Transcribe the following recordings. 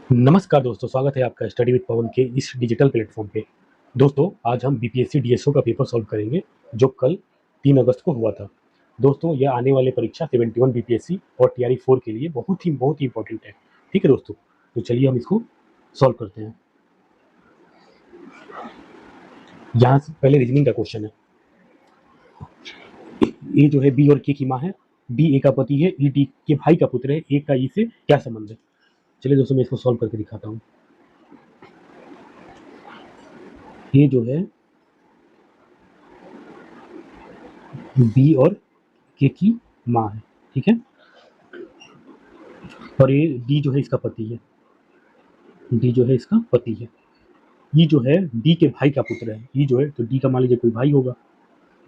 नमस्कार दोस्तों, स्वागत है आपका स्टडी विद पवन के इस डिजिटल प्लेटफॉर्म पे। दोस्तों, आज हम बीपीएससी डीएसओ का पेपर सॉल्व करेंगे जो कल 3 अगस्त को हुआ था। दोस्तों, यह आने वाले परीक्षा 71 बीपीएससी और टीआरई 4 के लिए बहुत ही इंपॉर्टेंट है। ठीक है दोस्तों, तो चलिए हम इसको सॉल्व करते हैं। यहाँ से पहले रीजनिंग का क्वेश्चन है। ए जो है बी और के की माँ है, बी ए का पति है, ई टी के भाई का पुत्र है, ए का ई से क्या संबंध है। चलिए दोस्तों, मैं इसको सॉल्व करके दिखाता हूँ। ये जो है बी और के की माँ है, ठीक है। और ये डी जो है इसका पति है, डी जो है इसका पति है। ई जो है डी के भाई का पुत्र है, ई जो है तो डी का मान लीजिए कोई भाई होगा,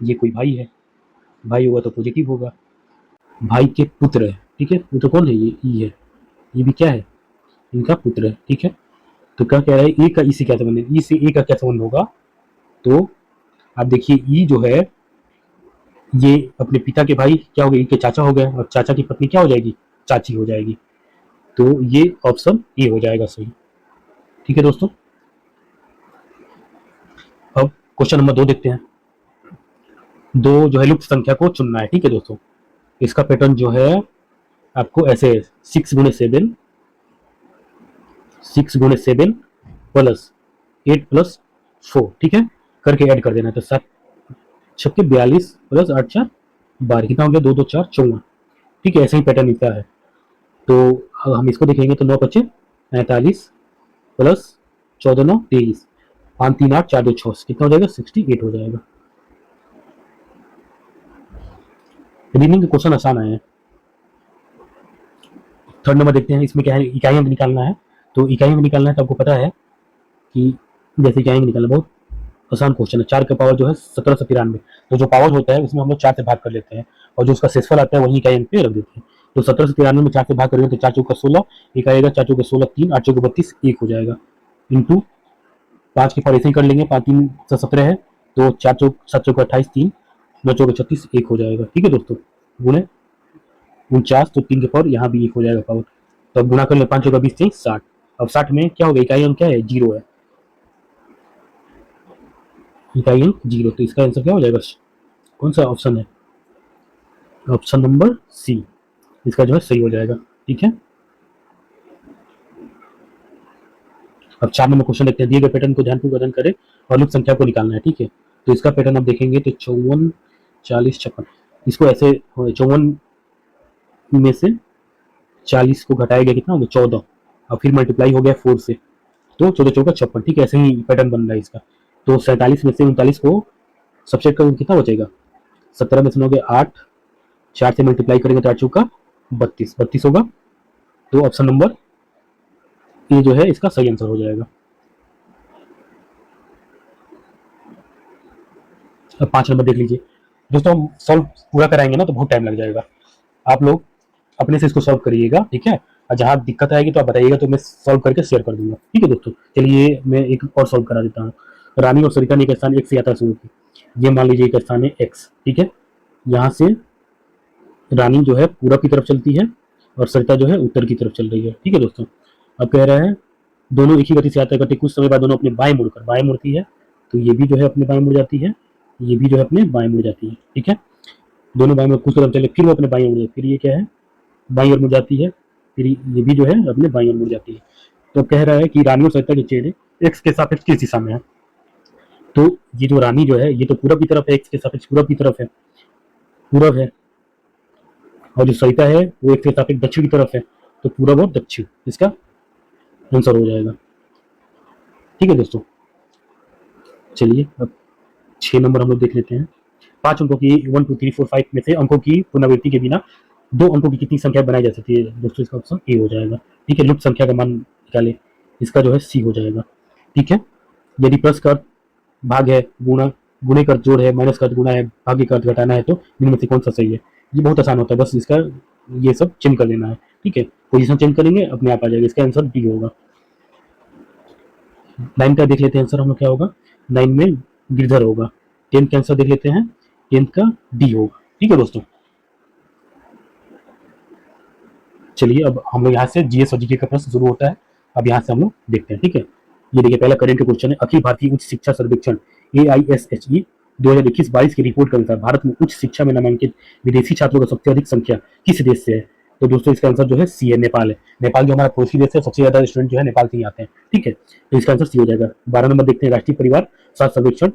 ये कोई भाई है, भाई होगा तो पॉजिटिव होगा, भाई के पुत्र है, ठीक है। पुत्र कौन है? ये ई है, ये भी क्या है? इनका पुत्र है, ठीक है। तो क्या कह रहा है? ए का ई से क्या संबंध है? ई से ए का क्या संबंध होगा? तो आप देखिए, ई जो है ये अपने पिता के भाई क्या हो गए? ई के चाचा हो गए, और चाचा की पत्नी क्या हो जाएगी? चाची हो जाएगी। तो ये ऑप्शन ए हो जाएगा सही, ठीक है दोस्तों। अब क्वेश्चन नंबर 2 देखते हैं। दो जो है लुप्त संख्या को चुनना है, ठीक है दोस्तों। इसका पैटर्न जो है आपको ऐसे 6 × 7, 6 × 7 प्लस 8 + 4, ठीक है, करके ऐड कर देना है। तो 7×6 42 प्लस 8×4 12, कितना हो गया? 2 2 4 14, ठीक है। ऐसे ही पैटर्न इसका है। तो अब हम इसको देखेंगे तो 9×5 45 प्लस 14 9 23, 5 3 8 4 2 6, कितना हो जाएगा? 68 हो जाएगा। रीजनिंग के क्वेश्चन आसान आए हैं। थर्ड नंबर देखते हैं, इसमें क्या है? इकाई अंक निकालना है। तो इकाई अंक निकालना है तो आपको पता है कि जैसे इकाई अंक निकालना बहुत आसान क्वेश्चन है। 4 का पावर जो है 1793, तो जो पावर होता है उसमें हम लोग 4 से भाग कर लेते हैं, और जो उसका शेषफल आता है वही इकाई अंक पे रख देते हैं। तो 1793 में 4 से भाग करेंगे तो 4 चौका 16, एक आएगा, 4 चौका 16 3, 8 चौका 32 1 हो जाएगा। इंटू 5 की पावर ऐसे ही कर लेंगे, 5 3 17 है, तो 4 चौक 7 चौका 28 3, 9 चौका 36 1 हो जाएगा, ठीक है दोस्तों। गुणे 49, तो 3 के पावर यहाँ भी 1 हो जाएगा पावर। तो अब गुणा कर ले, 5 चौका 20 3 60। अब 60 में क्या होगा? इकाई अंक क्या है? 0 है, इकाई अंक 0। तो इसका आंसर क्या हो जाएगा? कौन सा ऑप्शन है? ऑप्शन नंबर सी, इसका जो है सही हो जाएगा, ठीक है। अब 4 नंबर क्वेश्चन देखते हैं। दिए गए पैटर्न को ध्यानपूर्वक अध्ययन करें और लुप्त संख्या को निकालना है, ठीक है। तो इसका पैटर्न आप देखेंगे तो 54 40 56, इसको ऐसे 54 में से 40 को घटाया गया, कितना हो गया? 14, और फिर मल्टीप्लाई हो गया 4 से, तो 14 चौका 56, ठीक है। ऐसे ही पैटर्न बन रहा है इसका। तो 47 में से 39 को सबसेट करेंगे, कितना बचेगा? 17 में से हो गया 8, 4 से मल्टीप्लाई करेंगे तो 8 चौका 32 32 होगा। तो ऑप्शन नंबर ये जो है इसका सही आंसर हो जाएगा। अब 5 नंबर देख लीजिए दोस्तों। हम सॉल्व पूरा कराएंगे ना तो बहुत टाइम लग जाएगा। आप लोग अपने से इसको सॉल्व करिएगा, ठीक है। और जहाँ दिक्कत आएगी तो आप बताइएगा, तो मैं सॉल्व करके शेयर कर दूंगा, ठीक है दोस्तों। चलिए मैं एक और सॉल्व करा देता हूँ। रानी और सरिता ने एक स्थान एक्स से यात्रा शुरू की। ये मान लीजिए एक स्थान है एक्स, ठीक है। यहाँ से रानी जो है पूरब की तरफ चलती है और सरिता जो है उत्तर की तरफ चल रही है, ठीक है दोस्तों। अब कह रहा है दोनों एक ही गति से यात्रा करते, कुछ समय बाद दोनों अपने बाएं मुड़ती है। तो ये भी जो है अपने बाएं मुड़ जाती है, ये भी जो है अपने बाएं मुड़ जाती है, ठीक है। दोनों बाएं मुड़ कुछ कदम चले, फिर वो अपने बाएं मुड़, फिर ये क्या है? बाईं ओर मुड़ जाती है, फिर ये भी जो है अपने बाईं ओर मुड़ जाती है। तो कह रहा है कि रानी और सरिता के चेहरे एक्स के सापेक्ष किस दिशा में है। तो ये जो रानी जो है ये तो पूरब की तरफ है, एक्स के सापेक्ष पूरब की तरफ है, पूरब है। और जो सरिता है वो एक्स के सापेक्ष दक्षिण की तरफ है, तो पूरब और दक्षिण इसका आंसर हो जाएगा, ठीक है दोस्तों। चलिए अब 6 नंबर हम लोग देख लेते हैं। 5 अंकों की 1 2 3 4 5 में से अंकों की पुनरावृत्ति के बिना 2 अंकों की कितनी संख्या बनाई जा सकती है दोस्तों? इसका ऑप्शन ए हो जाएगा, ठीक है। लुप्त संख्या का मान निकाले, इसका जो है सी हो जाएगा, ठीक है। यदि प्लस का भाग है, गुणा गुणे का जोड़ है, माइनस का गुणा है, भाग्य का घटाना है, तो इनमें से कौन सा सही है? ये बहुत आसान होता है, बस इसका ये सब चेंज कर देना है, ठीक है। पोजीशन चेंज करेंगे अपने आप आ जाएगा। इसका आंसर डी होगा। 9 का देख लेते हैं आंसर हम लोग क्या होगा। 9 में गिरधर होगा। 10 का आंसर देख लेते हैं, 10 का डी होगा, ठीक है दोस्तों। चलिए अब हम लोग यहाँ से जीएस और जीके का प्रश्न शुरू होता है। अब यहाँ से हम लोग देखते हैं, ठीक है। ये देखिए पहला करंट क्वेश्चन है, अखिल भारतीय उच्च शिक्षा सर्वेक्षण AISHE 2021-22 की रिपोर्ट के अनुसार भारत में उच्च शिक्षा में नामांकित विदेशी छात्रों का सबसे अधिक संख्या किस देश से है? तो दोस्तों इसका आंसर जो है सी है, नेपाल है। नेपाल जो हमारा पड़ोसी देश है, सबसे ज्यादा स्टूडेंट जो है नेपाल से ही आते हैं, ठीक है। तो इसका आंसर सी हो जाएगा। 12 नंबर देखते हैं, राष्ट्रीय परिवार स्वास्थ्य सर्वेक्षण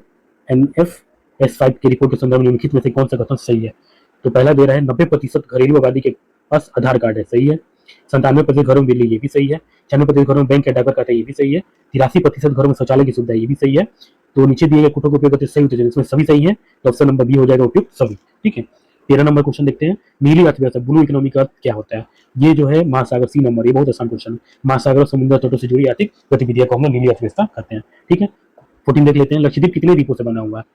NFS5 की रिपोर्ट के संदर्भ में निम्नलिखित में से कौन सा कथन सही है? तो पहला दे रहा है 90% घरेलू आबादी के पास आधार कार्ड है, सही है। 97% घरों में बिजली, ये भी सही है। 96% घरों में बैंक या डाकघर खाता है, ये भी सही है। 83% घरों में शौचालय की सुविधा है, ये भी सही है। तो नीचे दिए गए कुटों का उपयोग करते सही होते हैं, इसमें सभी सही है, तो ऑप्शन नंबर बी हो जाएगा उपयुक्त सभी, ठीक है। 13 नंबर क्वेश्चन देखते हैं, नीली अर्थव्यवस्था ब्लू इकोनॉमी का अर्थ क्या होता है? ये जो है महासागर, सी नंबर, ये बहुत आसान क्वेश्चन है। महासागर और समुद्र तटों से जुड़ी आर्थिक गतिविधियों को हम नीली अर्थव्यवस्था कहते हैं, ठीक है। 14 देख लेते हैं, लक्षद्वीप कितने द्वीपों से बना हुआ है?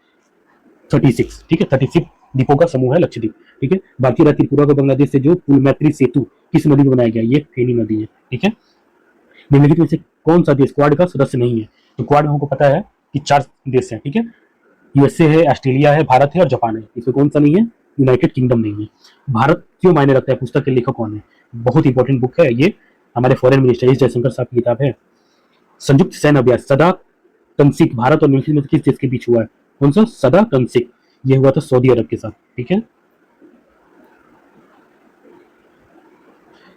36, ठीक है। 36 द्वीपों का समूह है लक्षद्वीप, ठीक है। भारतीय राज्य त्रिपुरा को बांग्लादेश से जो पुल मैत्री सेतु किस नदी में बनाया गया? ये फेनी नदी है, ठीक है। निम्नलिखित में से कौन सा देश क्वाड का सदस्य नहीं है? तो क्वाड हमको पता है कि 4 देश हैं, ठीक है। USA है, ऑस्ट्रेलिया है, भारत है और जापान है। इसमें कौन सा नहीं है? यूनाइटेड किंगडम नहीं है। भारत क्यों मायने रखता है, पुस्तक के लेखक कौन है? बहुत इंपॉर्टेंट बुक है ये, हमारे फॉरेन मिनिस्टर एस जयशंकर साहब की किताब है। संयुक्त सैन्य अभ्यास सदा तनसिक भारत और निम्नलिखित में से किस देश के बीच हुआ है? कौन सा? सदा तनसिक, ये हुआ था सऊदी अरब के साथ, ठीक है।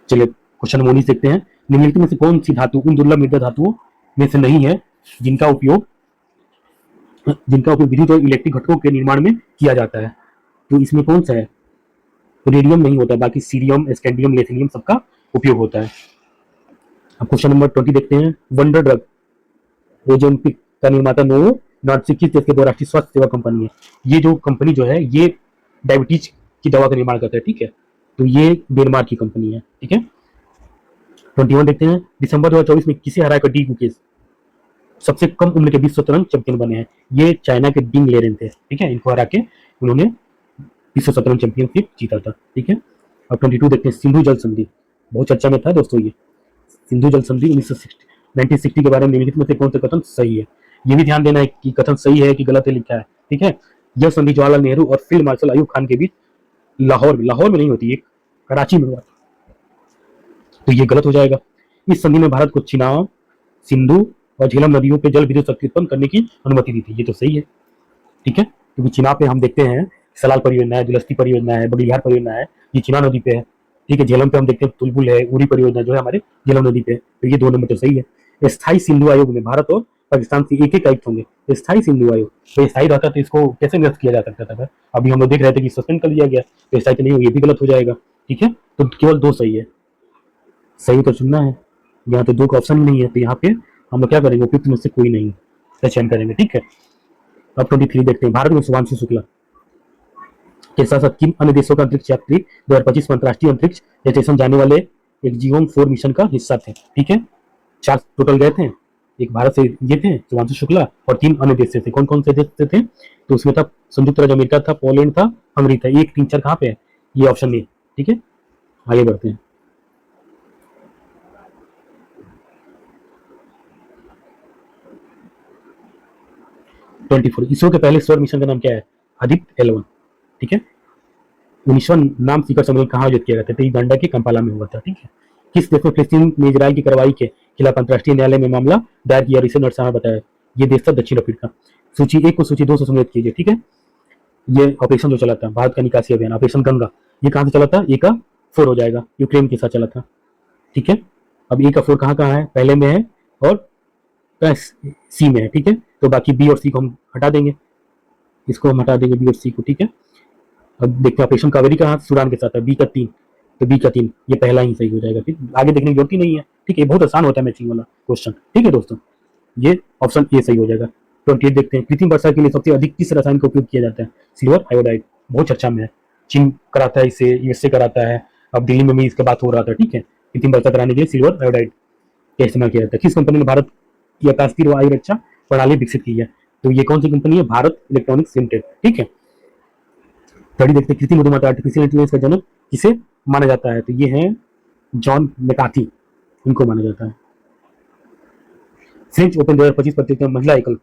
चलिए क्वेश्चन नंबर 19 देखते हैं, निम्नलिखित में से कौन सी धातु उन दुर्लभ मृदा धातुओं में से नहीं है जिनका उपयोग विद्युत और इलेक्ट्रिक घटकों के निर्माण में किया जाता है? तो इसमें कौन सा है? रेडियम नहीं होता, बाकी सीरियम, स्कैंडियम, लिथियम सबका उपयोग होता है। अब क्वेश्चन नंबर 20 देखते हैं, वंडर ड्रग ओजेम्पिक का निर्माता नोवो नॉर्डिस्क किस देश की बहुराष्ट्रीय स्वास्थ्य सेवा कंपनी है? ये जो कंपनी जो है ये डायबिटीज की दवा का निर्माण करता है, ठीक है। तो ये डेनमार्क की कंपनी है, ठीक है। 21 देखते हैं, दिसंबर 2024 में किसे हराकर डी गुकेश सबसे कम उम्र के विश्व शतरंज चैंपियन बने हैं? ये चाइना के डिंग लेरेन थे, ठीक है। इनको हरा के उन्होंने विश्व शतरंज चैंपियनशिप जीता था, ठीक है। अब 22 देखते हैं, सिंधु जल संधि बहुत चर्चा में था दोस्तों। ये सिंधु जल संधि 1960 के बारे में निम्नलिखित में से कौन सा कथन सही है? ये भी ध्यान देना है कि कथन सही है कि गलत है लिखा है, ठीक है। यह संधि जवाहरलाल नेहरू और फील्ड मार्शल अयूब खान के बीच लाहौर में नहीं होती, एक कराची में हुआ, तो ये गलत हो जाएगा। इस संधि में भारत को चिनाब, सिंधु और झेलम नदियों पे जल विद्युत शक्ति उत्पन्न करने की अनुमति दी थी, ये तो सही है, ठीक है। क्योंकि चिनाब पे हम देखते हैं सलाल परियोजना है, दुलस्ती परियोजना है, बगलिहार परियोजना है, ये चिनाब नदी पे है, ठीक है। झेलम पे हम देखते हैं तुलबुल है, उरी परियोजना जो है हमारे झेलम नदी पे है, तो ये 2 नंबर तो सही है। स्थायी सिंधु आयोग में भारत और पाकिस्तान से एक आयुक्त होंगे। स्थायी सिंधु आयोग तो स्थायी रहता तो इसको कैसे निरस्त किया जा सकता था? अभी हम लोग देख रहे थे कि सस्पेंड कर दिया गया, तो स्थायी तो नहीं हो, ये भी गलत हो जाएगा, ठीक है। तो केवल 2 सही है, सही तो चुनना है। यहाँ तो 2 का ऑप्शन नहीं है, तो यहाँ पे हम लोग क्या करेंगे? उपयुक्त में से कोई नहीं का चयन करेंगे, ठीक है। अब 23 देखते हैं, भारत में शुभांशु शुक्ला के साथ साथ किन अन्य देशों का अंतरिक्ष यात्री 2025 में अंतर्राष्ट्रीय अंतरिक्ष स्टेशन जाने वाले एक जीवन 4 मिशन का हिस्सा थे, ठीक है। 4 टोटल गए थे, एक भारत से ये थे शुभांशु शुक्ला और 3 अन्य देश से थे। कौन कौन से देश से थे? तो उसमें था संयुक्त राज्य अमेरिका था, पोलैंड था, हंगरी था। 1, 3, 4 कहाँ पे है? ये ऑप्शन नहीं, ठीक है। आगे बढ़ते हैं। इसरो के पहले सौर मिशन का नाम क्या है? आदित्य L1, ठीक है। 19वां नाम शिखर सम्मेलन कहाँ आयोजित किया गया था? युगांडा के कंपाला में हुआ था, ठीक है। किस देश में फिलिस्तीन ने इजराइल की कार्रवाई के खिलाफ अंतर्राष्ट्रीय न्यायालय में मामला दायर किया? रिसे नरसा बताया, ये देश था दक्षिण अफ्रीका। सूची 1 को सूची 2 से सम्मिलित कीजिए, ठीक है। ये ऑपरेशन जो चला था भारत का निकासी अभियान, ऑपरेशन गंगा, ये कहाँ से चला था? ए का 4 हो जाएगा, यूक्रेन के साथ चला था, ठीक है। अब ए का 4 कहाँ कहाँ है? पहले में है और सी में है, ठीक है। तो बाकी बी और सी को हम हटा देंगे, इसको हम हटा देंगे बी और सी को, ठीक है। अब देखते हैं ऑपरेशन कावेरी का हाथ सूडान के साथ है, बी का 3, तो बी का 3 ये पहला ही सही हो जाएगा, फिर आगे देखने की जरूरत ही नहीं है, ठीक है। बहुत आसान होता है मैचिंग वाला क्वेश्चन, ठीक है दोस्तों। ये ऑप्शन ए सही हो जाएगा। 28 देखते हैं, कृत्रिम वर्षा के लिए सबसे अधिक किस रसायन का उपयोग किया जाता है? सिल्वर आयोडाइड, बहुत चर्चा में है, चीन कराता है इसे, यूएसए कराता है, अब दिल्ली में भी इसका बात हो रहा था, ठीक है। कृत्रिम वर्षा कराने के लिए सिल्वर आयोडाइड का इस्तेमाल किया जाता है। किस कंपनी ने भारत की आकाशीय वायु रक्षा प्रणाली विकसित की है? तो ये कौन सी कंपनी है? भारत इलेक्ट्रॉनिक्स लिमिटेड, ठीक है। 30 देखते हैं, कृत्रिम बुद्धिमत्ता आर्टिफिशियल इंटेलिजेंस का जनक किसे माना जाता है? तो ये है जॉन मैकार्थी, इनको माना जाता है। फ्रेंच ओपन 2025 प्रतियोगिता में महिला एकल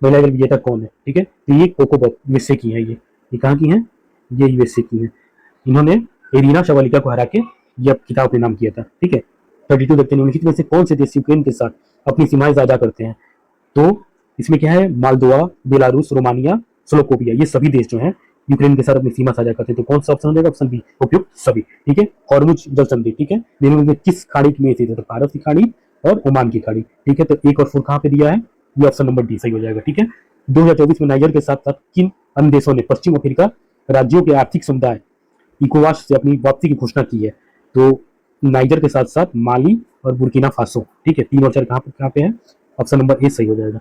विजेता कौन है? ठीक है, तो ये कोको बॉब यूएसए की है, ये कहाँ की है? ये यूएसए की है। इन्होंने एरिना शबालिका को हरा के ये खिताब अपने नाम किया था, ठीक है। 32 देखते हैं, निम्नलिखित में से कौन से देश यूक्रेन के साथ अपनी सीमाएं साझा करते हैं? तो इसमें क्या है, मालदोवा, बेलारूस, रोमानिया, स्लोकोविया, ये सभी देश जो हैं यूक्रेन के साथ अपनी सीमा साझा करते हैं। तो कौन सा ऑप्शन हो जाएगा? ऑप्शन बी, उपयुक्त सभी। ठीक है, हॉर्मुज जल संधि, ठीक है, निम्नलिखित में किस खाड़ी में स्थित है? तो भारत की खाड़ी और ओमान की खाड़ी। ठीक है, तो 1 और 4 कहाँ पे दिया है? ये ऑप्शन नंबर डी सही हो जाएगा। ठीक है, 2024 में नाइजर के साथ साथ किन अन्य देशों ने पश्चिम अफ्रीका राज्यों के आर्थिक समुदाय इकोवास से अपनी वापसी की घोषणा की है? तो नाइजर के साथ साथ माली और बुर्किना फासो। ठीक है, 3 और 4 कहाँ पे है? ऑप्शन नंबर ए सही हो जाएगा।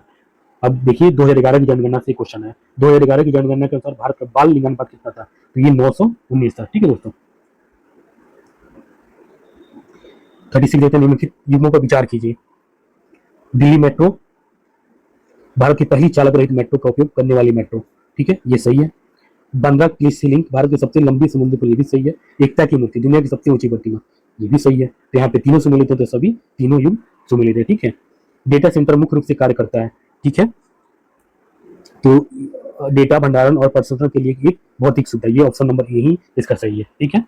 अब देखिए 2011 की जनगणना से क्वेश्चन है। 2011 की जनगणना के अनुसार भारत का बाल लिंगानुपात कितना था? तो ये 919 था। ठीक है दोस्तों, 36 देते हैं, निम्नलिखित युग्मों पर विचार कीजिए। दिल्ली मेट्रो भारत की पहली चालक रहित मेट्रो का उपयोग करने वाली मेट्रो। ठीक है, ये सही है। बांद्रा कृषि लिंक भारत की सबसे लंबी समुद्र पुल, ये भी सही है। एकता की मूर्ति दुनिया की सबसे ऊंची प्रतिमा, ये भी सही है। तो यहाँ पे तीनों सम्मिलित है, तो सभी तीनों युग सम्मिलित है। ठीक है, डेटा सेंटर मुख्य रूप से कार्य करता है। ठीक है, तो डेटा भंडारण और प्रसंस्करण के लिए एक भौतिक सुविधा, ये ऑप्शन नंबर ए ही इसका सही है। ठीक है,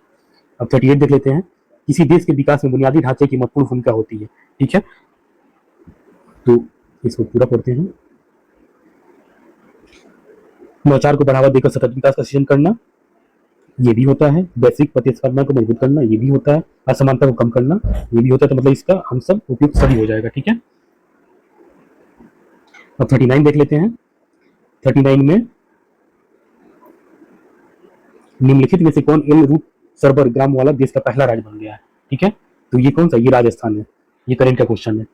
अब 38 देख लेते हैं। किसी देश के विकास में बुनियादी ढांचे की महत्वपूर्ण भूमिका होती है। ठीक है, तो इसको पूरा पढ़ते हैं। नवाचार को बढ़ावा देकर सतत विकास का सृजन करना, ये भी होता है। वैश्विक प्रतिस्पर्धा को मजबूत करना, ये भी होता है। असमानता को कम करना, ये भी होता है। तो मतलब इसका हम सब उपयुक्त सभी हो जाएगा। ठीक है, अब 39 देख लेते हैं। 39 में निम्नलिखित में से कौन एल रूट सर्वर ग्राम वाला देश का पहला राज्य बन गया है? ठीक है, तो ये कौन सा? ये राजस्थान है। ये करंट का क्वेश्चन है।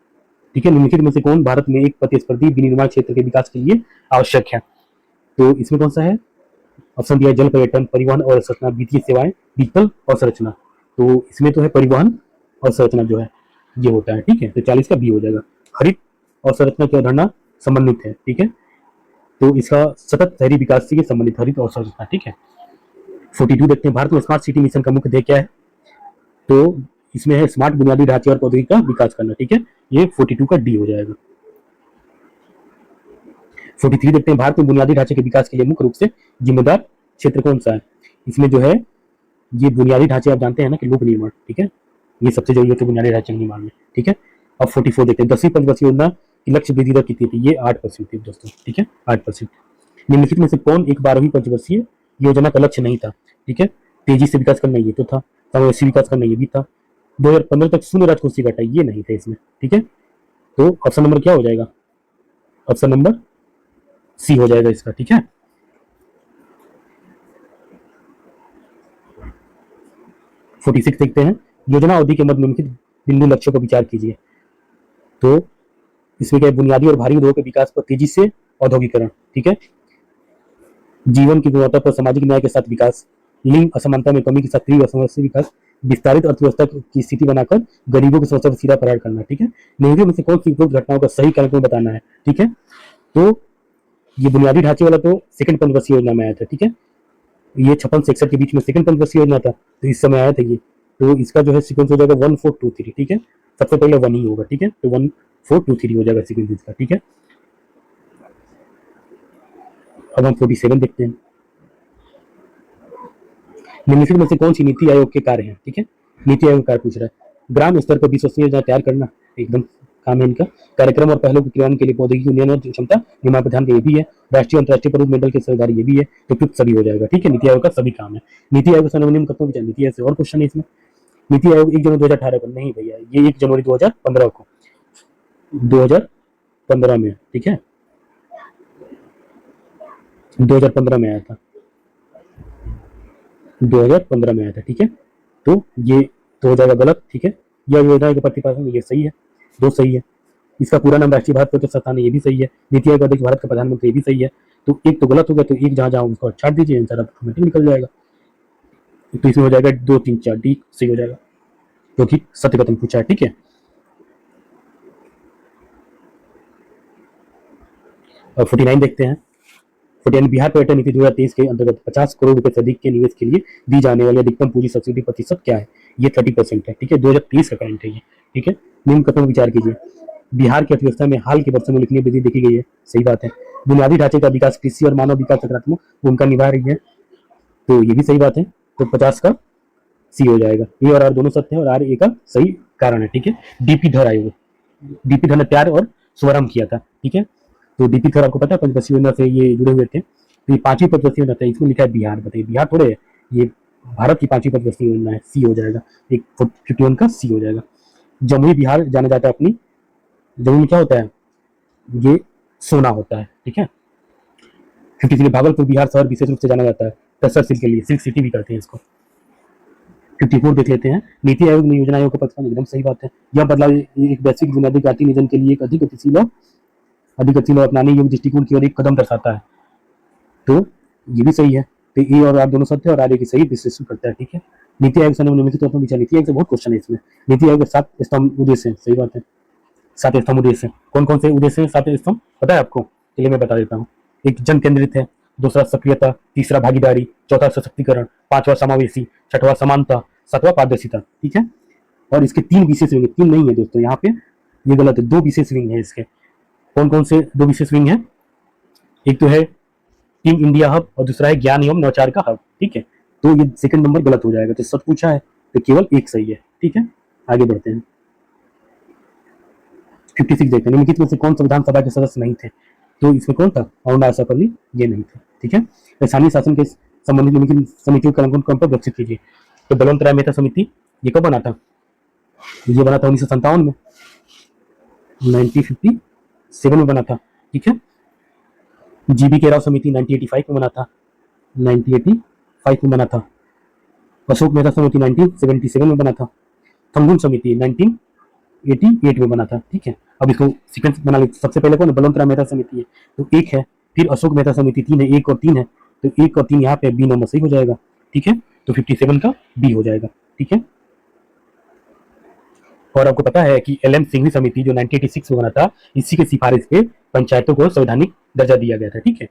ठीक है, निम्नलिखित में से कौन भारत में एक प्रतिस्पर्धी विनिर्माण क्षेत्र के विकास के लिए आवश्यक है? तो इसमें कौन सा है? ऑप्शन दिया जल, पर्यटन, परिवहन और संरचना, वित्तीय सेवाएं, डिजिटल और संरचना। तो इसमें तो है परिवहन और संरचना जो है ये होता है। ठीक है, तो 40 का बी हो जाएगा। हरित और संरचना की अवधारणा संबंधित है। ठीक है, तो इसका सतत शहरी विकास से संबंधित हरित और संरचना। ठीक है, 42 देखते हैं। भारत में स्मार्ट सिटी मिशन का मुख्य ध्येय क्या है? तो इसमें है स्मार्ट बुनियादी ढांचे और प्रौद्योगिकी का विकास करना। ठीक है, ये 42 का डी हो जाएगा। 43 देखते हैं। भारत में बुनियादी ढांचे के विकास के लिए मुख्य रूप से जिम्मेदार क्षेत्र कौन सा है? इसमें जो है ये बुनियादी ढांचे आप जानते हैं ना कि लोक निर्माण। ठीक है, ये सबसे जरूरी होता है बुनियादी ढांचे निर्माण में। ठीक है, अब 44 देखते हैं। 10वीं पंचवर्षीय योजना की लक्ष्य वृद्धि दर कितनी थी? ये 8% थी दोस्तों। ठीक है, 8%। निम्नलिखित में से कौन एक 12वीं पंचवर्षीय योजना का लक्ष्य नहीं था? ठीक है, तेजी से विकास करना, ये तो था। समावेशी विकास करना, ये भी था। 2015 तक शून्य राजकोषीय घाटा, ये नहीं था इसमें। ठीक है, तो ऑप्शन नंबर क्या हो जाएगा? ऑप्शन नंबर सी हो जाएगा इसका। ठीक है, 46 देखते हैं। योजना अवधि के मध्य निम्नलिखित बिंदु लक्ष्यों पर विचार कीजिए। तो इसमें क्या है? बुनियादी और भारी उद्योग के विकास पर तेजी से औद्योगिकरण। ठीक है, जीवन की गुणवत्ता पर सामाजिक न्याय के साथ विकास, लिंग असमानता में कमी के साथ तीव्र समस्या विकास, विस्तारित अर्थव्यवस्था की स्थिति बनाकर गरीबों की समस्या पर सीधा प्रहार करना। ठीक है, निम्नलिखित में से कौन सी उपरोक्त घटनाओं का सही कार्यक्रम बताना है? ठीक है, तो ये बुनियादी ढांचे वाला तो सेकंड पंचवर्षीय योजना में आया था। ठीक है, ये 56 से 61 के बीच में सेकंड पंचवर्षीय योजना था, तो इस समय आया था ये। तो इसका जो है सीक्वेंस हो जाएगा 1 4 2 3। ठीक है, सबसे पहले 1 ही होगा। ठीक है, तो 1 4 2 3 हो जाएगा सीक्वेंस इसका। ठीक है, अब हम 47 देखते हैं। निम्नलिखित में से कौन सी नीति आयोग के कार्य हैं? ठीक है, नीति आयोग कार्य पूछ रहा है। ग्राम स्तर पर विश्वसनीय योजना तैयार करना, एकदम काम है इनका। कार्यक्रम और पहलों के क्रियान्वयन के लिए प्रौद्योगिकी उन्नयन और क्षमता निर्माण पर ध्यान दें, ये भी है। राष्ट्रीय अंतर्राष्ट्रीय प्रबंध मंडल की साझेदारी, ये भी है। तो कुछ सभी हो जाएगा। ठीक है, नीति आयोग का सभी काम है। नीति आयोग संबंधी कब तक नीति आयोग से और क्वेश्चन है इसमें। नीति आयोग 1 जनवरी 2018 को नहीं भैया, ये 1 जनवरी 2015 को 2015 में। ठीक है, 2015 में आया था। 2015 में आया था। ठीक है, तो ये तो हो जाएगा गलत। ठीक है, यह योजना के प्रतिपादन, ये सही है, 2 सही है। इसका पूरा नाम राष्ट्रीय भारत प्रोजेक्ट संस्थान है, ये भी सही है। नीति आयोग अध्यक्ष भारत का प्रधानमंत्री, ये भी सही है। तो एक तो गलत हो गया, तो एक जहां जहां उसको छाट दीजिए, आंसर ऑटोमेटिक निकल जाएगा। तो इसमें हो जाएगा 2 3 4 डी सही हो जाएगा, क्योंकि सत्य कथन पूछा है। ठीक है, और 49 देखते हैं। 49 बिहार पर्यटन नीति 2023 के अंतर्गत 50 करोड़ रुपए से अधिक के निवेश के लिए दी जाने वाली अधिकतम पूंजी सब्सिडी प्रतिशत क्या है? ये 30% है। ठीक है, 2023 का करंट है ये। ठीक है, निम्न कथन विचार कीजिए। बिहार की अर्थव्यवस्था में हाल के वर्षों में उल्लेखनीय वृद्धि देखी गई है, सही बात है। बुनियादी ढांचे का विकास, कृषि और मानव विकास सकारात्मक भूमिका निभा रही है, तो ये भी सही बात है। तो 50 का सी हो जाएगा। ए और आर दोनों सत्य है और आर ए का सही कारण है, ठीक है। डीपी धर आयोग, डीपी धर ने प्यार और स्वरम किया था, ठीक है। तो डीपी धर आपको पता है पंचवर्षीय योजना से ये जुड़े हुए थे। तो ये 5वीं पंचवर्षीय योजना है, इसमें लिखा है बिहार, बताइए बिहार थोड़े है, ये भारत की 5वीं पंचवर्षीय योजना है, सी हो जाएगा। एक 51 का सी हो जाएगा। जमुई बिहार जाना जाता है अपनी, जमुई में क्या होता है, ये सोना होता है, ठीक है। 53 भागलपुर बिहार शहर विशेष रूप से जाना जाता है तसर सिल्क के लिए, सिल्क सिटी भी कहते हैं इसको। 54 देख लेते हैं, नीति आयोग ने योजना आयोग का पद, एकदम सही बात है। यह बदलाव एक वैश्विक बुनियादी जाति नियोजन के लिए एक अधिक गतिशील और अपनाने योग्य दृष्टिकोण की ओर एक कदम दर्शाता है। तो ये भी सही है। तो ए और आर दोनों सत्य है और आर ए की सही विश्लेषण करता है, ठीक है। नीति आयोग से निम्नलिखित तौर पर विचार, नीति आयोग से बहुत क्वेश्चन है इसमें। नीति आयोग के 7 स्तंभ उद्देश्य है, सही बात है, 7 स्तंभ उद्देश्य है। कौन कौन से उद्देश्य है 7 स्तंभ, पता है आपको? चलिए मैं बता देता हूँ। एक जन केंद्रित है, दूसरा सक्रियता, तीसरा भागीदारी, चौथा सशक्तिकरण, 5वां समावेशी, 6वां समानता, 7वां पारदर्शिता, ठीक है। और इसके 3 विशेष विंग, 3 नहीं है दोस्तों यहाँ पे, ये गलत है, 2 विशेष विंग है इसके। कौन कौन से 2 विशेष विंग है? एक तो है टीम इंडिया हब और दूसरा है ज्ञान एवं नवाचार का हब, ठीक है। तो ये सेकंड नंबर गलत हो जाएगा, तो सच पूछा है तो केवल एक सही है, ठीक है। आगे बढ़ते हैं। 56 देखते हैं, निम्नलिखित में से कौन संविधान सभा के सदस्य नहीं थे? तो इसमें कौन था? अरुणा आशापल्ली, ये नहीं थे, ठीक है। स्थानीय शासन के संबंधित निम्नलिखित समितियों का नाम पर विकसित कीजिए। तो बलवंत राय मेहता समिति, ये कब बना था? ये बना था 1957 में, 1957 में बना था, ठीक है। जीबी के राव समिति 1985 में बना था, 1985 में बना था। अशोक मेहता समिति 1977 में बना था। थंगुन समिति 1988 में बना था, ठीक है। अब इसको सीक्वेंस बना लेते। सबसे पहले कौन? बलवंत राय मेहता समिति है, तो 1 है। फिर अशोक मेहता समिति 3 है, 1 और 3 है, तो 1 और 3 यहाँ पे बी नंबर सही हो जाएगा, ठीक है। तो 57 का बी हो जाएगा, ठीक है। और आपको पता है कि एल एम सिंघवी समिति जो 1986 में बना था, इसी के सिफारिश पे पंचायतों को संवैधानिक दर्जा दिया गया था, ठीक है।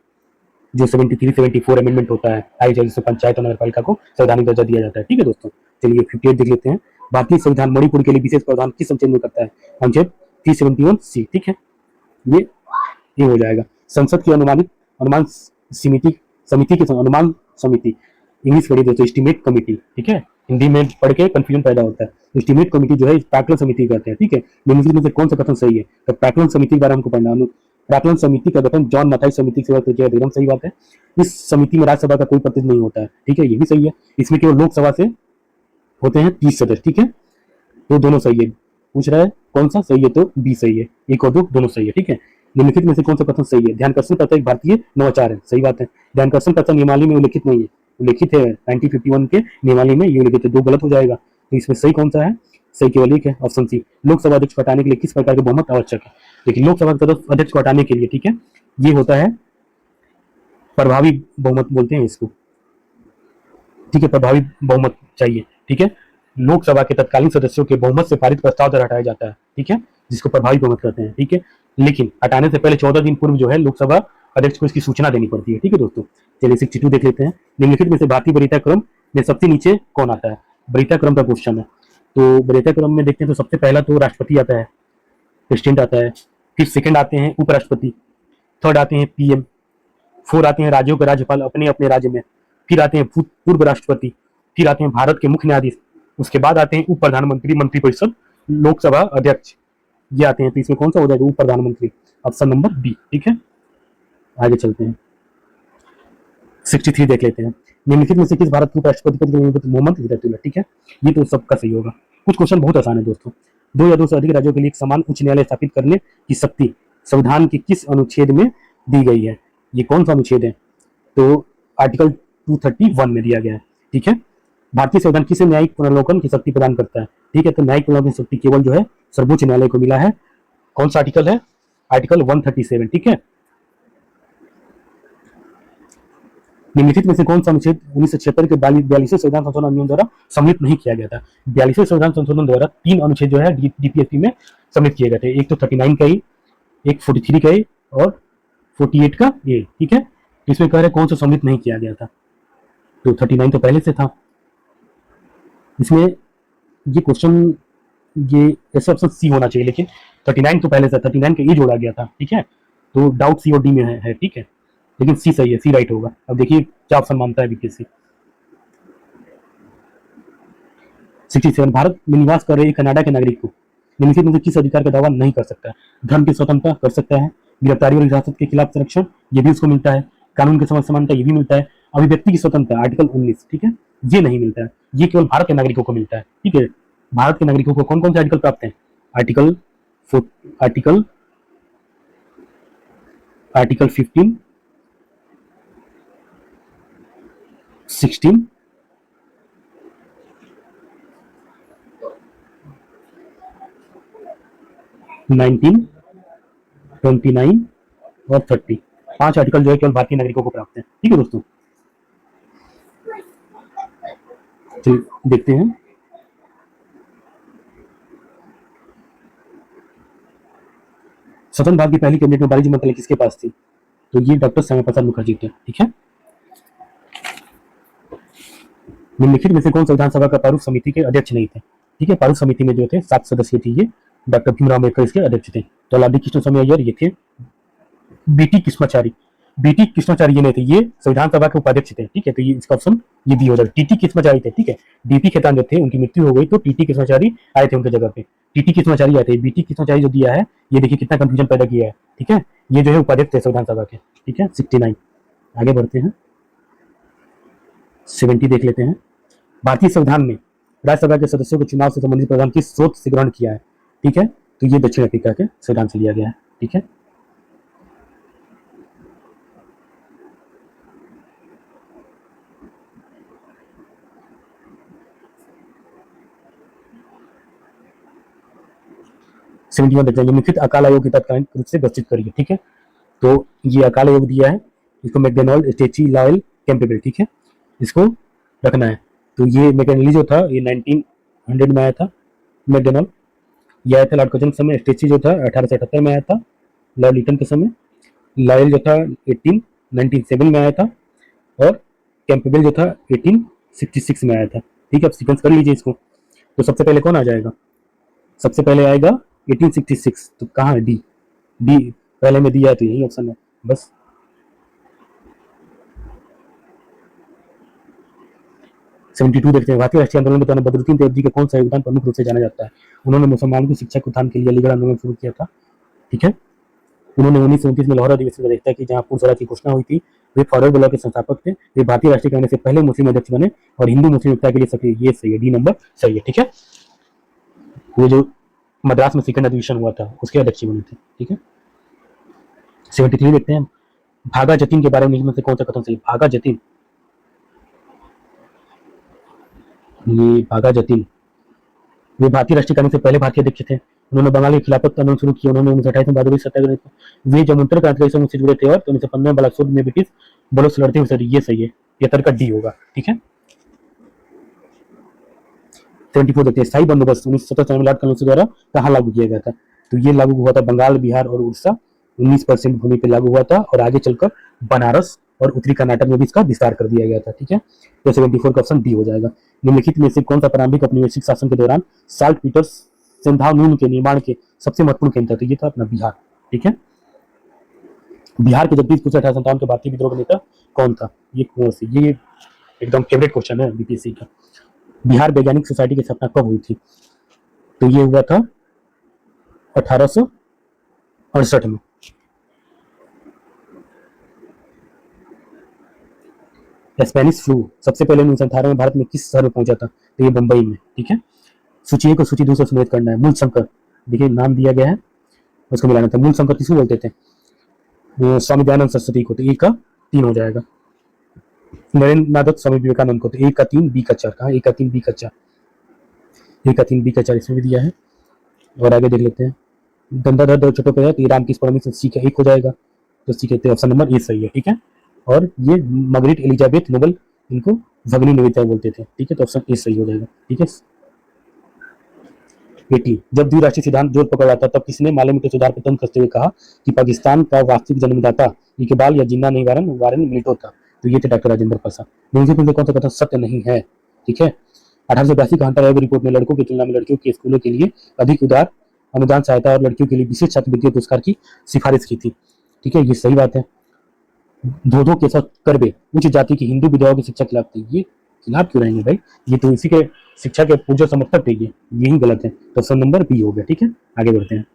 जो 73 74 अमेंडमेंट होता है आई, जिससे पंचायत और नगरपालिका को संवैधानिक दर्जा दिया जाता है, ठीक है दोस्तों। चलिए 58 देख लेते हैं। भारतीय संविधान मणिपुर के लिए विशेष प्रावधान किस अनुच्छेद में करता है? अनुच्छेद 371 सी, ठीक है। ये हो जाएगा। संसद की अनुमान समिति के अनुमान समिति, इंग्लिश पढ़ी दोस्तों, एस्टीमेट कमिटी, ठीक है। हिंदी में पढ़ के कंफ्यूजन पैदा होता है। एस्टीमेट कमिटी जो है प्राक्कलन समिति कहते हैं, ठीक है। निम्नलिखित में से कौन सा कथन सही है? तो प्राक्कलन समिति के बारे में हमको पढ़ना है। प्राक्कलन समिति का गठन जॉन मैथाई समिति से हुआ, एकदम सही बात है। इस समिति में राज्यसभा का कोई प्रतिनिधि नहीं होता है, ठीक है, ये भी सही है। इसमें केवल लोकसभा से होते हैं 30 सदस्य, ठीक है। तो दोनों सही है। पूछ रहा है कौन सा सही है, तो बी सही है, 1 और 2 दोनों सही है, ठीक है। निम्नलिखित में से कौन सा कथन सही है? ध्यानकर्षण प्रथा एक भारतीय नवाचार है, सही बात है। ध्यानकर्षण प्रथा नियमावली में उल्लिखित नहीं है, उल्लिखित है 1951 के नियमावली में, ये उल्लिखित है, 2 गलत हो जाएगा। तो इसमें सही कौन सा है? सही केवल 1 है, ऑप्शन सी। लोकसभा अध्यक्ष को हटाने के लिए किस प्रकार के बहुमत आवश्यक है? देखिए लोकसभा अध्यक्ष को हटाने के लिए, ठीक है, ये होता है प्रभावी बहुमत बोलते हैं इसको, ठीक है। प्रभावी बहुमत चाहिए, ठीक है। लोकसभा के तत्कालीन सदस्यों के बहुमत से पारित प्रस्ताव द्वारा हटाया जाता है, ठीक है, जिसको प्रभावी बहुमत कहते हैं, ठीक है। लेकिन हटाने से पहले 14 दिन पूर्व जो है लोकसभा अध्यक्ष को इसकी सूचना देनी पड़ती है, ठीक है दोस्तों। चलिए 62 देख लेते हैं। निम्नलिखित में से भारतीय वरीयता क्रम में सबसे नीचे कौन आता है? वरीयता क्रम का क्वेश्चन है। तो वरीयता क्रम में देखते हैं तो सबसे पहला तो राष्ट्रपति आता है, प्रेसिडेंट आता है, फिर सेकंड आते हैं उपराष्ट्रपति, थर्ड आते हैं पीएम, 4 आते हैं राज्यों के राज्यपाल अपने अपने राज्य में, फिर आते हैं पूर्व राष्ट्रपति, फिर आते हैं भारत के मुख्य न्यायाधीश, उसके बाद आते हैं उप प्रधानमंत्री, मंत्रिपरिषद, लोकसभा अध्यक्ष, ये आते हैं। तो इसमें कौन सा हो जाएगा? उप प्रधानमंत्री, ऑप्शन नंबर बी, ठीक है। आगे चलते हैं, 63 देख लेते हैं। निम्नलिखित में से किस भारत के उपराष्ट्रपति पद के लिए मोहम्मद हिदायतुल्लाह, ठीक है, ये तो सबका सही होगा। कुछ क्वेश्चन बहुत आसान है दोस्तों। 2 या 2 से अधिक राज्यों के लिए एक समान उच्च न्यायालय स्थापित करने की शक्ति संविधान के किस अनुच्छेद में दी गई है? ये कौन सा अनुच्छेद है? तो आर्टिकल 231 में दिया गया है, ठीक है। भारतीय संविधान किसे न्यायिक पुनर्वलोकन की शक्ति प्रदान करता है? ठीक है, तो न्यायिक पुनर्वलोकन की शक्ति केवल जो है सर्वोच्च न्यायालय को मिला है। कौन सा आर्टिकल है? आर्टिकल 137, ठीक है। निम्नलिखित में से कौन सा अनुच्छेद 1976 के 42वें संविधान संशोधन अधिनियम द्वारा सम्मिलित नहीं किया गया था? 42वें संविधान संशोधन द्वारा 3 अनुच्छेद जो है डीपीएसपी में सम्मिलित किए गए थे। एक तो 39 का ए, एक 43 का ए और 48 का ए, ठीक है। तो इसमें कह रहे कौन सा सम्मिलित नहीं किया गया था? तो 39 तो पहले से था। इसमें ये क्वेश्चन ये ऐसा ऑप्शन सी होना चाहिए, लेकिन 39 तो पहले से 39 का ए जोड़ा गया था, ठीक है। तो डाउट सी और डी में है, ठीक है, लेकिन सी सही है, सी राइट होगा। अब देखिए क्या ऑप्शन मानता है बीपीएससी। 67 भारत में निवास कर रहे कनाडा के नागरिक को निम्नलिखित में से किस अधिकार का दावा नहीं कर सकता है? धर्म की स्वतंत्रता कर सकता है, गिरफ्तारी और हिरासत के खिलाफ संरक्षण ये भी उसको मिलता है, कानून के समक्ष समानता ये भी मिलता है, अभिव्यक्ति की स्वतंत्रता आर्टिकल 19, ठीक है, ये नहीं मिलता है, ये केवल भारत के नागरिकों को मिलता है। ठीक है, भारत के नागरिकों को कौन कौन से आर्टिकल प्राप्त है? आर्टिकल आर्टिकल आर्टिकल 15, 16, 19, 29 और 30, 5 आर्टिकल जो है केवल भारतीय नागरिकों को प्राप्त है। ठीक है दोस्तों, तो देखते हैं स्वतंत्र भारत की पहली कैबिनेट में वाणिज्य मंत्रालय किसके पास थी? तो ये डॉक्टर श्यामा प्रसाद मुखर्जी थे। ठीक है, निम्नलिखित में से कौन संविधान सभा का प्रारूप समिति के अध्यक्ष नहीं थे? ठीक है, प्रारूप समिति में जो थे 7 सदस्य थी, ये डॉक्टर भीमराव अम्बेडकर इसके अध्यक्ष थे। तो लाडी कृष्ण स्वामी अय्यर ये थे, बीटी कृष्णाचारी ये नहीं थे, ये संविधान सभा के उपाध्यक्ष थे। ठीक है, तो ये इसका ऑप्शन ये दी हो जाएगा, टीटी कृष्णाचारी थे। ठीक है, डीपी खेतान जो थे उनकी मृत्यु हो गई तो टीटी कृष्णाचारी आए थे उनके जगह पे, टीटी कृष्णाचारी आए थे। बीटी कृष्णाचारी जो दिया है ये देखिए कितना कंफ्यूजन पैदा किया है। ठीक है, ये जो है उपाध्यक्ष थे संविधान सभा के। ठीक है, 69। आगे बढ़ते हैं, 70 देख लेते हैं। भारतीय संविधान में राज्यसभा के सदस्यों को चुनाव से संबंधित प्रावधान किस स्रोत से ग्रहण किया है? ठीक है, तो ये दक्षिण अफ्रीका के संविधान से लिया गया है। ठीक है, निम्नलिखित अकाल आयोग की तात्कालिक रूप से घोषित करिए। ठीक है, तो ये अकाल आयोग दिया है, इसको मैकडोनाल्ड, स्टेची, लॉयल, कैंपेबल, ठीक है, इसको रखना है। तो ये मैकडोनाल्ड जो था ये 1900 में आया था, मैकडोनाल्ड ये आया था लॉर्ड कर्जन के समय, स्टेची जो था 1878 में आया था लॉर्ड लिटन के समय, लॉयल जो था 1907 में आया था, और कैंपेबल जो था 1866 में आया था। ठीक है, अब सीक्वेंस कर लीजिए इसको। तो सबसे पहले कौन आ जाएगा? सबसे पहले आएगा 1866, तो कहाँ है? डी पहले में दिया है तो यही ऑप्शन है बस। टू देखते हैं। भारतीय राष्ट्रीय आंदोलन के दौरान बदरुद्दीन देवजी का कौन सा योगदान प्रमुख रूप से जाना जाता है? उन्होंने मुसलमानों की शिक्षा के उत्थान के लिए अलीगढ़ आंदोलन शुरू किया था। ठीक है, उन्होंने 1929 में लाहौर अधिवेशन का देखता की जहां पूर्ण स्वराज की घोषणा हुई थी। वे फॉरवर्ड ब्लॉक के संस्थापक थे। वे भारतीय राष्ट्रीय कांग्रेस से पहले मुस्लिम अध्यक्ष बने और हिंदू मुस्लिम एकता के लिए सक्रिय। ये सही है, डी नंबर सही है। ठीक है, वो जो मद्रास में सेकंड अधिवेशन हुआ था उसके अध्यक्ष बने थे। ठीक है, 73 देखते हैं। भागा जतीन के बारे में इनमें से कौन सा कथन सही? भागा जतीन, ये भागा जतीन वे भारतीय राष्ट्रीय कांग्रेस से पहले भारतीय अध्यक्ष थे। उन्होंने बंगाल के खिलाफत आंदोलन शुरू किया। उन्होंने 1928 में बहादुरी सत्याग्रह, वे जमुनतर क्रांतिकारी समूह से जुड़े थे और 1915 में बालाकोट में ब्रिटिश बलों से लड़ते हुए सर। ये सही है, ये तर्क डी होगा। ठीक है, 74 देखते हैं। स्थायी बंदोबस्त 1977 में लॉर्ड कॉर्नवालिस द्वारा कहाँ लागू किया गया था? तो ये लागू हुआ था बंगाल, बिहार और उड़ीसा, 19% भूमि पर लागू हुआ था और आगे चलकर बनारस और उत्तरी कर्नाटक में भी इसका विस्तार कर दिया गया था। ठीक है, तो 74 का ऑप्शन डी हो जाएगा। निम्नलिखित में से कौन सा प्रारंभिक औपनिवेशिक शासन के दौरान साल्ट पीटर्स सिंधानून के निर्माण के सबसे महत्वपूर्ण केंद्र था? तो ये था अपना बिहार। ठीक है, बिहार के जगदीशपुर से 1857 के भारतीय विद्रोह का नेता कौन था? ये कौन सी, ये एकदम फेवरेट क्वेश्चन है बीपीएससी का। बिहार वैज्ञानिक सोसाइटी की स्थापना कब हुई थी? तो ये हुआ था 1868 में। स्पेनिश फ्लू सबसे पहले 1918 में भारत में किस शहर में पहुंचा था? तो ये बंबई में। ठीक है, सूची को सूची 2 से सम्मिलित करना है। मूल शंकर, देखिए नाम दिया गया है, उसको मिलाना था। मूल शंकर किसको बोलते थे? स्वामी दयानंद सरस्वती को। तो ए का 3 हो जाएगा। नरेंद्र दत्त स्वामी विवेकानंद को। तो ए का 3 बी का 4, कहा ए का 3 बी का 4, ए का 3 बी का 4 इसमें भी दिया है। और आगे देख लेते हैं। गंगाधर दो छोटो पे है तो रामकृष्ण परमहंस, सी का 1 हो जाएगा। तो सी कहते हैं ऑप्शन नंबर ए सही है। ठीक है, और ये मार्गरेट एलिजाबेथ नोबल, इनको भगनी निवेदिता बोलते थे। ठीक है, तो ऑप्शन ए सही हो जाएगा। ठीक है, 80 जब द्विराष्ट्रीय सिद्धांत जोर पकड़ रहा था तब किसने मालवीय के सुधार पर तंज कसते हुए कहा कि पाकिस्तान का वास्तविक जन्मदाता इकबाल या जिन्ना नहीं वारन मिलिटो था? तो ये थे डॉक्टर राजेंद्र प्रसाद। निम्नलिखित में से कौन सा कथन सत्य नहीं है? ठीक है, 1882 का अंतर आयोग रिपोर्ट में लड़कों की तुलना में लड़कियों के स्कूलों के लिए अधिक उदार अनुदान सहायता और लड़कियों के लिए विशेष छात्रवृत्ति पुरस्कार की सिफारिश की थी। ठीक है, ये सही बात है। धोधो के साथ करबे उच्च जाति की हिंदू विधवाओं की शिक्षा के खिलाफ थी। ये खिलाफ क्यों रहेंगे भाई? ये तो इसी के शिक्षा के पूर्व समर्थक थे, ये यही गलत है। तो ऑप्शन नंबर बी हो गया। ठीक है, आगे बढ़ते हैं।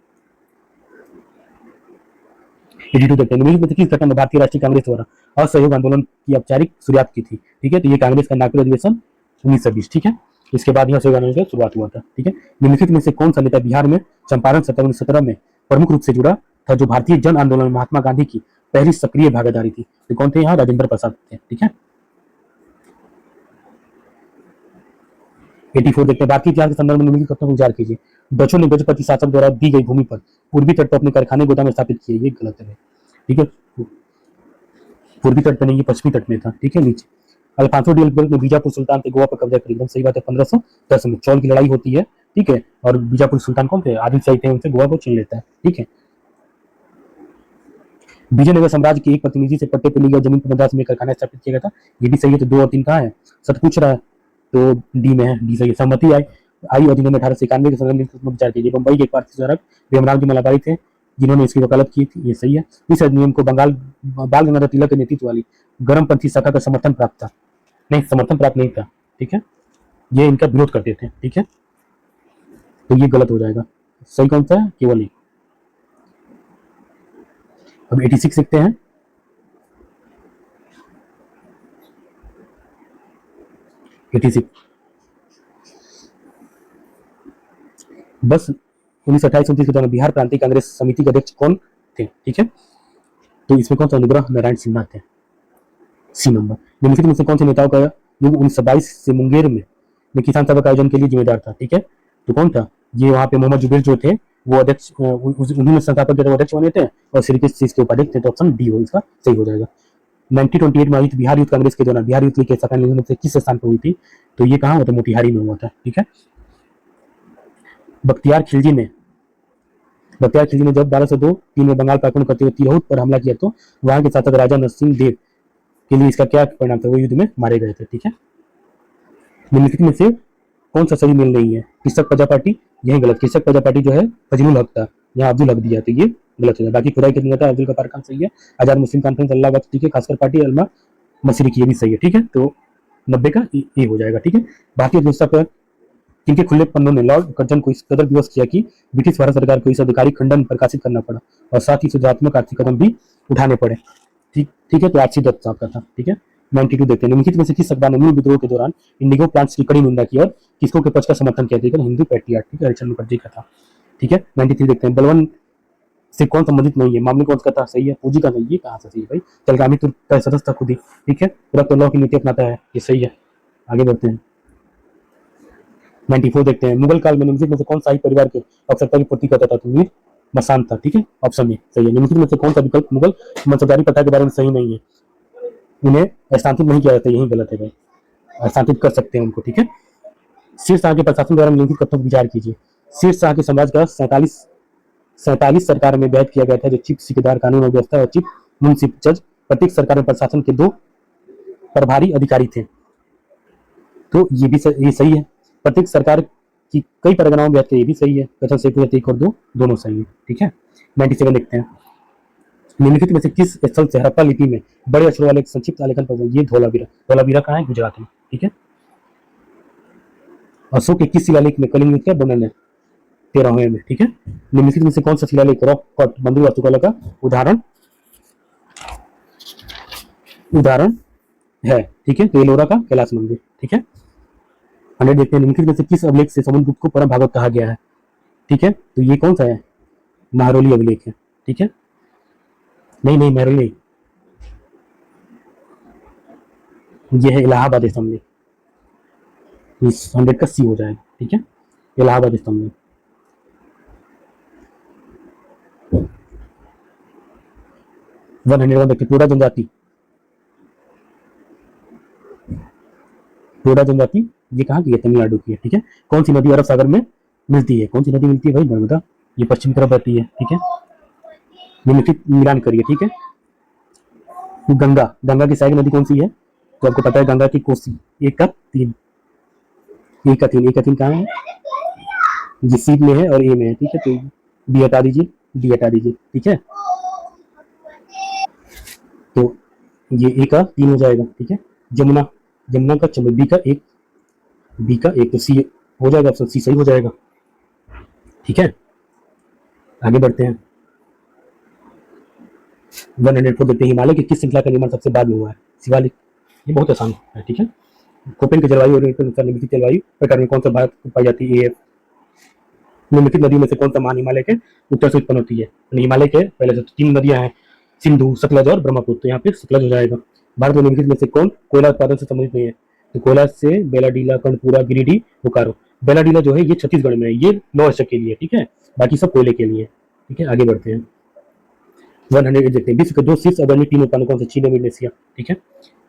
82 देखते हैं, निम्नलिखित में से किस घटना में भारतीय राष्ट्रीय कांग्रेस द्वारा असहयोग आंदोलन की औपचारिक शुरुआत की थी? ठीक है, तो ये कांग्रेस का नागपुर अधिवेशन 1920। ठीक है, इसके बाद यह असहयोग आंदोलन की शुरुआत हुआ था। ठीक है, निम्नलिखित में से कौन सा नेता बिहार में चंपारण सत्याग्रह 1917 में प्रमुख रूप से जुड़ा था, जो भारतीय जन आंदोलन में महात्मा गांधी की पहली सक्रिय भागीदारी थी? तो कौन थे यहाँ? राजेंद्र प्रसाद थे। ठीक है, 84 देखते हैं, भारतीय इतिहास के संदर्भ में निम्नलिखित तथ्यों को विचार कीजिए। डचों ने गजपति शासक द्वारा दी गई भूमि पर पूर्वी तट पर अपने कारखाने गोदाम स्थापित किए, ये गलत है। ठीक है, पूर्वी तट पे नहीं, ये पश्चिमी तट में था। ठीक है, नीचे अल्फांसो डी अल्बर्ट ने बीजापुर सुल्तान पे गोवा पर कब्जा कर, एकदम सही बात है। 1510 में चौल की लड़ाई होती है। ठीक है, और बीजापुर सुल्तान कौन थे? आदिल शाही थे, उनसे गोवा को छीन लेता है। ठीक है, विजयनगर साम्राज्य के एक प्रतिनिधि से पट्टे पर ली गई जमीन पर मद्रास में कारखाना स्थापित किया गया था, ये भी सही है। तो 2 और 3 कहाँ है? सत पूछ रहा है, तो डी में है, डी सही है। सहमति आई आई अधिनियम 1891 के संदर्भ में विचार कीजिए। बंबई के एक पारसी सड़क भीमराव जी मलाबारी थे, जिन्होंने इसकी वकालत की थी, ये सही है। इस अधिनियम को बंगाल बाल गंगाधर तिलक के नेतृत्व वाली गर्मपंथी शाखा का समर्थन प्राप्त था। नहीं, समर्थन प्राप्त नहीं था। ठीक है, ये इनका विरोध करते थे। ठीक है, तो ये गलत हो जाएगा। सही कौन सा है? केवल एक। अब 86 लिखते हैं। 86 बस 1928-29 के दौरान बिहार प्रांतीय कांग्रेस समिति के अध्यक्ष कौन थे? ठीक है, तो इसमें कौन सा? अनुग्रह नारायण सिन्हा थे। C number. निम्नलिखित में से कौन से नेताओं का युग 1922 से मुंगेर में किसान सभा का आयोजन के लिए जिम्मेदार था? ठीक है, तो कौन था? ये वहां पे मोहम्मद जुबेर जो थे, वो अध्यक्ष, उन्होंने संस्थापक के अध्यक्ष बने थे, और श्रीकृष्ण चीज के उपाध्यक्ष थे। तो ऑप्शन डी हो इसका सही हो जाएगा। 1928 में आयोजित बिहार यूथ कांग्रेस के दौरान बिहार यूथ लीग के स्थापना निम्न में से किस स्थान पर हुई थी? तो ये कहाँ हुआ था? मोतिहारी में हुआ था। ठीक है, बख्तियार खिलजी ने जब 1202-3 में बंगाल पर आक्रमण करते हुए तिरहुत पर हमला किया, तो वहां के शासक राजा नरसिंह देव के लिए इसका क्या परिणाम था? वो युद्ध में मारे गए थे। ठीक है, निम्नलिखित में से कौन सा सही मेल नहीं है? कृषक प्रजा पार्टी, यही गलत। कृषक प्रजा पार्टी जो है फजलुल हक था, यहाँ अब्दुल हक दिया, तो ये गलत हो जाए। बाकी खुदाई के नेता अब्दुल गफ्फार खान सही है। आजाद मुस्लिम कॉन्फ्रेंस अल्लाह बख्श, ठीक है। खासकर पार्टी अल्मा मसरी की, ये भी सही है। ठीक है, तो 90 का ए हो जाएगा। ठीक है, भारतीय व्यवस्था पर किनके खुले पन्नों ने लॉर्ड कर्जन को इस कदर विवश किया कि ब्रिटिश भारत सरकार को इस आधिकारिक खंडन प्रकाशित करना पड़ा, और साथ ही सुधारात्मक आर्थिक कदम भी उठाने पड़े। ठीक है, तो आरसी दत्त साहब का था। ठीक है, 92 देखते हैं, निम्नलिखित में से किस अखबार ने नील विद्रोह के दौरान इंडिगो प्लांट्स की कड़ी निंदा की और किसको के पक्ष का समर्थन किया? ठीक है, हिंदू पैट्रियट, ठीक है, हरिचंद्र मुखर्जी का था। ठीक है, 93 देखते हैं, बलवन से कौन संबंधित नहीं है? मामले कौन सा था? सही है। पूंजी का नहीं, ये कहाँ से सही है भाई? चलगामी तुर्क का सदस्य था खुद ही। ठीक है, पूरा तो लॉ की नीति अपनाता है, ये सही है। आगे बढ़ते हैं, 94 देखते हैं, मुगल काल में निम्नलिखित में से कौन शाही परिवार के आवश्यकता की पूर्ति करता था? तो मीर मसान था। ठीक है, ऑप्शन ए सही है। निम्नलिखित में से कौन सा विकल्प मुगल मनसबदारी प्रथा के बारे में सही नहीं है? उन्हें स्थानांतरित नहीं किया जाता, यही गलत है भाई। स्थानांतरित कर सकते हैं उनको। ठीक है, शेर शाह के प्रशासन द्वारा निम्नलिखित कथनों पर विचार कीजिए। शेर शाह के साम्राज्य का 47 सरकार में बैठ किया गया था, जो चीफ सिकदार कानून और व्यवस्था और चीफ मुंसिफ जज प्रत्येक सरकार में प्रशासन के 2 प्रभारी अधिकारी थे। तो ये भी ये सही है। प्रत्येक सरकार की कई परगनाओं में बैठ के, ये भी सही है। कथन से 1 और 2 दोनों सही है। ठीक है, 97 देखते हैं, निम्नलिखित में से किस स्थल से हड़प्पा लिपि में बड़े अक्षरों वाले एक संक्षिप्त आलेखन पर? ये धौलावीरा। धौलावीरा कहाँ है? गुजरात में। ठीक है, अशोक के किस शिलालेख में कलिंग का वर्णन है? 13वें में। ठीक है, निम्नलिखित में से कौन सा शिलालेख रॉक कट बंधु वास्तुकला का उदाहरण है? ठीक है, तो एलोरा का कैलाश मंदिर। ठीक है, 100 देखते हैं, निम्नलिखित में से किस अभिलेख से समुद्रगुप्त को परम भागवत कहा गया है? ठीक है, तो ये कौन सा है? महरौली अभिलेख है। ठीक है, नहीं महरौली, ये है इलाहाबाद स्तंभ। 100 का सी हो जाएगा। ठीक है, इलाहाबाद स्तंभ। 101 देखिए, टोडा जनजाति ये कहाँ की है? तमिलनाडु की है। ठीक है, कौन सी नदी अरब सागर में मिलती है? कौन सी नदी मिलती है भाई? नर्मदा, ये पश्चिम तरफ बहती है। ठीक है, निम्नलिखित मिलान करिए। ठीक है, गंगा की सहायक नदी कौन सी है? तो आपको पता है, गंगा की कोसी। 1 का 3, 1 का 3, 1 का 3 कहाँ है? जिस सी में है और ए में है। ठीक है, तो डी हटा दीजिए, डी हटा दीजिए। ठीक है, तो ये 1 का 3 हो जाएगा। ठीक है, जमुना जमुना का चंबल, बी का एक, तो सी हो जाएगा, ऑप्शन सी सही हो जाएगा। ठीक है, आगे बढ़ते हैं। 104 देखते हैं, हिमालय की किस श्रृंखला का निर्माण सबसे बाद में हुआ है? शिवालिक। ये बहुत आसान है। ठीक है, कोपेन की जलवायु और निम्नलिखित जलवायु प्रकार में कौन सा भारत में पाई जाती है? निम्नलिखित नदियों में से कौन सा महान हिमालय के उत्तर से उत्पन्न होती है? हिमालय के पहले से तो 3 नदियां हैं, सिंधु, सतलज और ब्रह्मपुत्र, तो यहाँ पे सतलज हो जाएगा। भारत में निम्नलिखित में से कौन कोयला उत्पादन से संबंधित नहीं है? तो कोयला से बेलाडीला, कर्णपुरा, गिरिडीह, बोकारो। बेलाडीला जो है ये छत्तीसगढ़ में है, ये लौह अयस्क के लिए। ठीक है, बाकी सब कोयले के लिए। ठीक है, आगे बढ़ते हैं। 108 देखते हैं, विश्व के 2 शीर्ष अग्रणी टीम उत्पादन कौन से? चीन और इंडोनेशिया। ठीक है,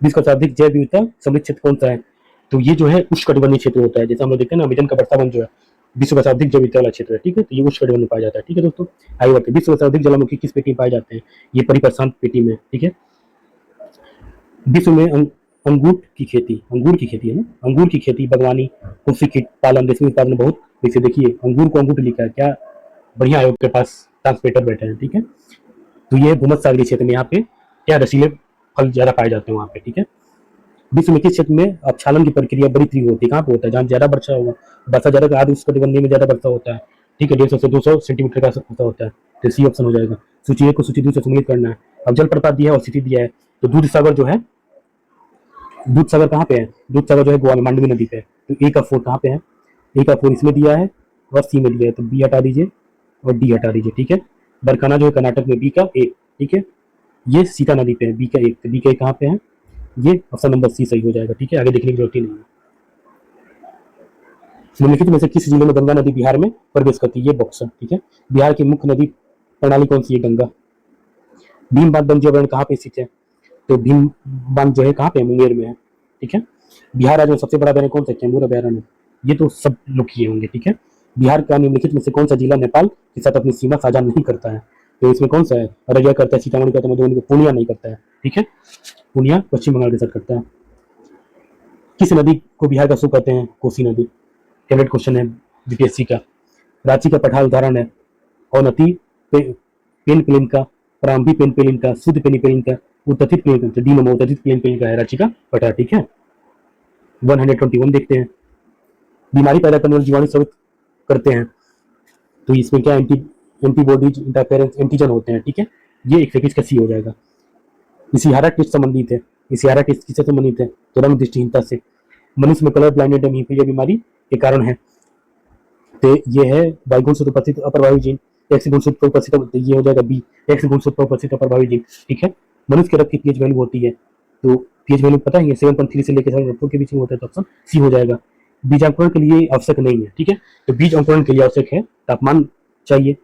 विश्व का सर्वाधिक जैव विविधता समृद्ध क्षेत्र कौन सा है? तो ये जो है उष्णकटिबंधीय क्षेत्र होता है, जैसे हम लोग देखते हैं ना, अमेजन का बर्ता वन जो है विश्व का सर्वाधिक जैव विविधता वाला क्षेत्र है। ठीक है, तो ये उष्णकटिबंध में पाया जाता है। ठीक है दोस्तों, आगे बढ़ते हैं। विश्व का सर्वाधिक ज्वालामुखी किस पेटी में पाए जाते हैं? ये परिप्रशांत पेटी में। ठीक है, विश्व में अंगूर की खेती है ना, अंगूर की खेती, बागवानी, कुल्फी कीट पालन, रेशमी उत्पादन में बहुत वैसे देखिए अंगूर को अंगूठ लिखा है, क्या बढ़िया आयोग के पास ट्रांसलेटर बैठे हैं। ठीक है, तो ये भूमध्य सागरीय क्षेत्र में यहाँ पे क्या रसीले फल ज्यादा पाए जाते हैं वहाँ पे। ठीक है, विश्व में किस क्षेत्र में अपक्षालन की प्रक्रिया बड़ी तीव्र होती है? कहाँ पे होता है? जहाँ ज्यादा वर्षा होगा, वर्षा ज्यादा, आदि उष्णकटिबंधीय में ज्यादा वर्षा होता है। ठीक है, 150 से 200 सेंटीमीटर का वर्षा होता है, तो सी ऑप्शन हो जाएगा। सूची 1 को सूची 2 से सम्मिलित करना है। अब जल प्रपात दिया है और स्थिति दिया है, तो दूध सागर जो है, दूध सागर कहाँ पे है? दूध सागर जो है गोवा में मांडवी नदी पे है, तो ए का 4 कहाँ पे है? ए का 4 इसमें दिया है और सी में दिया है, तो बी हटा दीजिए और डी हटा दीजिए। ठीक है, बरकाना जो है कर्नाटक में, बी का 1। ठीक है, ये सीता नदी पे है, बी का 1, तो बी का 1 कहाँ पे है? ये ऑप्शन नंबर सी सही हो जाएगा। ठीक है, आगे देखने की जरूरत ही नहीं है। निम्नलिखित में से किस जिले में गंगा नदी बिहार में प्रवेश करती है? ये बॉक्सर। ठीक है, बिहार की मुख्य नदी प्रणाली कौन सी है? गंगा। भीम बांध बंजर कहाँ पे स्थित है? तो भीम बांध जो है कहाँ पे? मुंगेर में है। ठीक है, बिहार राज्य में सबसे बड़ा अभयारण्य कौन सा? कैमूर अभयारण्य। ये तो सब लोग किए होंगे। ठीक है, बिहार का निम्नलिखित में से कौन सा जिला नेपाल के साथ अपनी सीमा साझा नहीं करता है? तो इसमें कौन सा है? अररिया करता है, सीतामढ़ी करता है, मधुबनी, पूर्णिया नहीं करता है। ठीक है, पूर्णिया पश्चिम बंगाल के साथ करता है। किस नदी को बिहार का सूप कहते हैं? कोसी नदी। फेवरेट क्वेश्चन है बीपीएससी का। रांची का पठार उदाहरण है औनती पेन का, प्रारंभी पेन का, शुद्ध पेन का, उत्थित पेन का, डी नंबर उत्थित पेन का है रांची का पठार। ठीक है, 121 देखते हैं, बीमारी पैदा करने वाले जीवाणु स्रावित करते हैं, तो इसमें क्या एंटीबॉडीज, इंटरफेरेंस, एंटीजन होते हैं। ठीक है, ये एक सेकंड का सी हो जाएगा। इसिहारा टेस्ट संबंधित है, इसिहारा टेस्ट किससे संबंधित है? तो रंग दृष्टिहीनता से। मनुष्य में कलर ब्लाइंडेड हीमोफीलिया बीमारी के कारण है, तो ये है वाई गुण से उपस्थित अप्रभावी जीन, एक्स गुण से उपस्थित, ये हो जाएगा बी, एक्स गुण से उपस्थित अप्रभावी जीन। ठीक है, मनुष्य के रक्त की पीएच वैल्यू होती है, तो पीएच वैल्यू पता है 7.3 से लेकर 7.4 के बीच में होता है, तो ऑप्शन सी हो जाएगा। बीज अंकुरण के लिए आवश्यक नहीं है। ठीक है, तो बीज अंकुरण के लिए आवश्यक है तापमान चाहिए।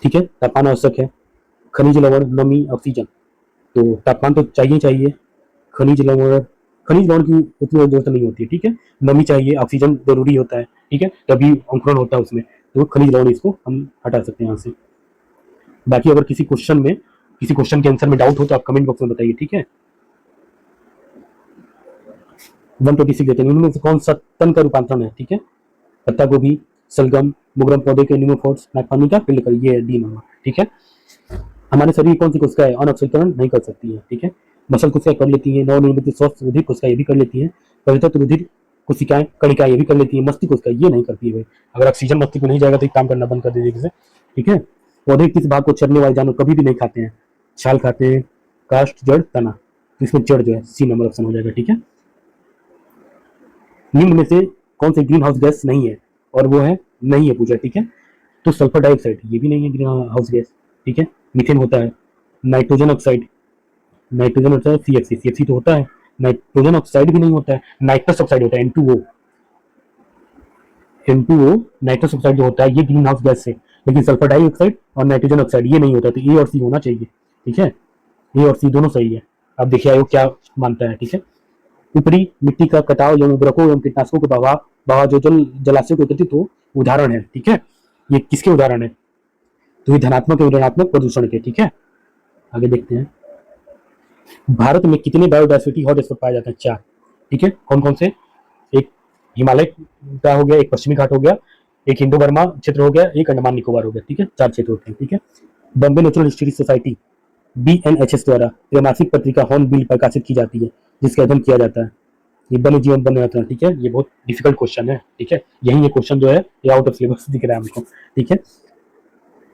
ठीक है, तापमान आवश्यक है, खनिज लवण, नमी, ऑक्सीजन, तो तापमान तो चाहिए। खनिज लवण की उतनी जरूरत नहीं होती है। ठीक है, नमी चाहिए, ऑक्सीजन जरूरी होता है। ठीक है, तभी अंकुरण होता है उसमें, तो खनिज लवण इसको हम हटा सकते हैं यहाँ से। बाकी अगर किसी क्वेश्चन के आंसर में डाउट हो तो आप कमेंट बॉक्स में बताइए। ठीक है, 126 देते हैं, इनमें से कौन सा तन का रूपांतरण है? ठीक है, पत्ता गोभी, सलगम, मुगरम पौधे के न्यूमोफोर्स, नागफनी का पिल्ल कर, ये है डी नंबर। ठीक है, हमारे शरीर कौन सी कोशिका है अनऑक्सीकरण नहीं कर सकती है? ठीक है, मसल कोशिकाएं कर लेती है, नवनिर्मित स्वस्थ रुधिर कोशिकाएं ये भी कर लेती है, परितत रुधिर कोशिकाएं कणिकाएं ये भी कर लेती है, मस्तिष्क कोशिकाएं ये नहीं करती है। अगर ऑक्सीजन मस्तिष्क में नहीं जाएगा तो काम करना बंद कर दीजिए। ठीक है, पौधे किस भाग को चरने वाले जानवर कभी भी नहीं खाते हैं? छाल खाते हैं, काष्ठ, जड़, तना, तो इसमें जड़ जो है सी नंबर ऑप्शन हो जाएगा। ठीक है, निम्न में से कौन सी ग्रीन हाउस गैस नहीं है? और वो है नहीं है पूछा। ठीक है, तो सल्फर डाइऑक्साइड ये भी नहीं है ग्रीन हाउस गैस। ठीक है, मीथेन होता है, नाइट्रोजन ऑक्साइड सीएफसी तो होता है, नाइट्रोजन ऑक्साइड भी नहीं होता है, नाइट्रस ऑक्साइड होता है, N2O नाइट्रस ऑक्साइड जो होता है ये ग्रीन हाउस गैस है, लेकिन सल्फर डाइऑक्साइड और नाइट्रोजन ऑक्साइड ये नहीं होता, तो ए और सी होना चाहिए। ठीक है, ए और सी दोनों सही है। अब देखिए आयोग क्या मानता है। ठीक है, ऊपरी मिट्टी का कटाव एवं उर्वरकों एवं कीटनाशकों के बहाव जो जलाशय को एकत्रित हो उदाहरण है। ठीक है, ये किसके उदाहरण है? तो ये धनात्मक एवं ऋणात्मक प्रदूषण के। ठीक है, आगे देखते हैं, भारत में कितने बायोडायवर्सिटी हॉटस्पॉट पाए जाते हैं? 4। ठीक है, कौन कौन से? एक हिमालय का हो गया, एक पश्चिमी घाट हो गया, एक इंडो बर्मा क्षेत्र हो गया, एक अंडमान निकोबार हो गया। ठीक है, 4 क्षेत्र होते हैं। ठीक है, Bombay natural history society BNHS द्वारा त्रैमासिक पत्रिका हॉर्नबिल प्रकाशित की जाती है, जिसका अध्ययन किया जाता है। ये वन्य जीवन वन रत्न, ठीक है, ये बहुत डिफिकल्ट क्वेश्चन है, ठीक है, यही ये क्वेश्चन जो है ये आउट ऑफ सिलेबस दिख रहा है हमको, ठीक है।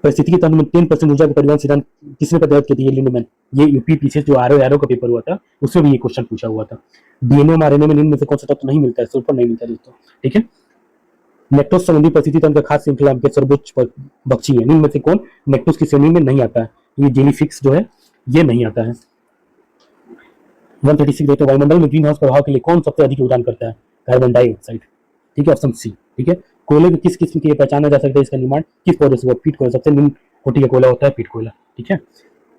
परिस्थिति के तंत्र में 10% ऊर्जा का परिवहन सिद्धांत किसने प्रतिपादित की थी? ये लिंडमैन। ये यूपी पीछे जो आरओ का पेपर हुआ था उसमें भी ये क्वेश्चन पूछा हुआ था। डीएनए और आरएनए में निम्न में से कौन सा तत्व नहीं मिलता है? सल्फर नहीं मिलता दोस्तों, ठीक है। नेक्टोस संबंधी परिस्थिति तंत्र खास श्रृंखला के सर्वोच्च पक्षी है, निम्न में से कौन नेक्टोस की श्रेणी में नहीं आता है? ये जेलीफिश जो है ये नहीं आता है। 136 देखते हैं, वायुमंडल में ग्रीन हाउस प्रभाव के लिए कौन सबसे अधिक योगदान करता है? कार्बन डाइऑक्साइड, ठीक है, ऑप्शन सी, ठीक है। कोयले के किस किस्म की पहचाना जा सकता है? इसका निर्माण किस पौधे से हुआ? पीट कोयला, सबसे निम्न कोटि का कोयला होता है पीट कोयला, ठीक है।